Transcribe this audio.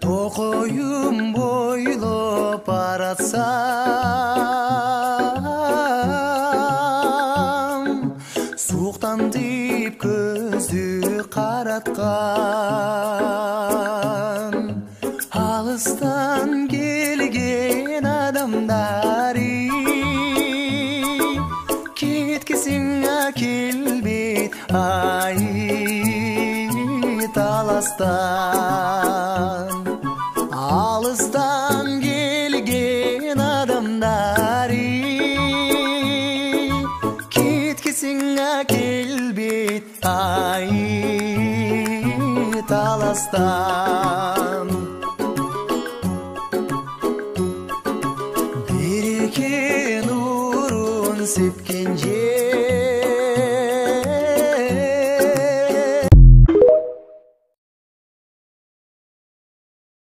Tokoyum boylop baratsam, suuктан deyip көздү караткан. Алыстан келген адамдары кеткисиңе келбейт ай таластан. Алыстан келген адамдары кеткисиңе келбейт ай таластан. Береке нурун сепкен